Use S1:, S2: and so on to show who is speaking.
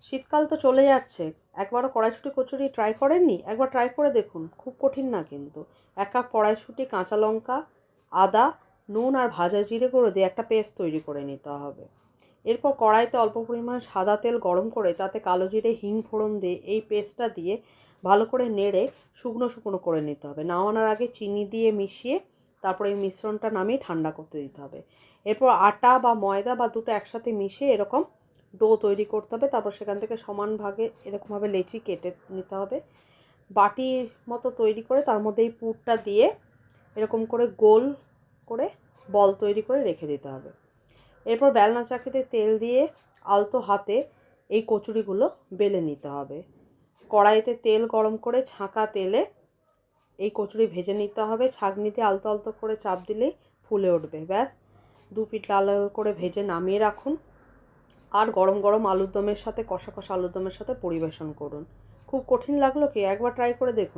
S1: শীতকাল তো চলে যাচ্ছে, একবারও কড়াইশুঁটি কচুরি ট্রাই করেননি? একবার ট্রাই করে দেখুন, খুব কঠিন না কিন্তু। 1 কাপ কড়াইশুঁটি, কাঁচা লঙ্কা, আদা, নুন আর ভাজা জিরে গুঁড়ো দিয়ে একটা পেস্ট তৈরি করে নিতে হবে। এরপর কড়াইতে অল্প পরিমাণ সাদা তেল গরম করে তাতে কালো জিরে, হিং ফোড়ন দিয়ে এই পেস্টটা দিয়ে ভালো করে নেড়ে শুকনো শুকনো করে নিতে হবে। নামানোর আগে চিনি দিয়ে মিশিয়ে তারপরে এই মিশ্রণটা নামিয়ে ঠান্ডা করতে দিতে হবে। এরপর আটা বা ময়দা বা দুটো একসাথে মিশিয়ে এরকম ডো তৈরি করতে হবে। তারপর সেখান থেকে সমান ভাগে এরকমভাবে লেচি কেটে নিতে হবে। বাটির মতো তৈরি করে তার মধ্যে এই পুরটা দিয়ে এরকম করে গোল করে বল তৈরি করে রেখে দিতে হবে। এরপর বেলনা চাকিতে তেল দিয়ে আলতো হাতে এই কচুরিগুলো বেলে নিতে হবে। কড়াইতে তেল গরম করে ছাঁকা তেলে এই কচুরি ভেজে নিতে হবে। ছাঁকনি দিয়ে আলতো আলতো করে চাপ দিলেই ফুলে উঠবে। ব্যাস, 2 পিঠ লাল লাল করে ভেজে নামিয়ে রাখুন আর গরম গরম আলুর দমের সাথে, কষা কষা আলুর দমের সাথে পরিবেশন করুন। খুব কঠিন লাগলো কি? একবার ট্রাই করে দেখুন।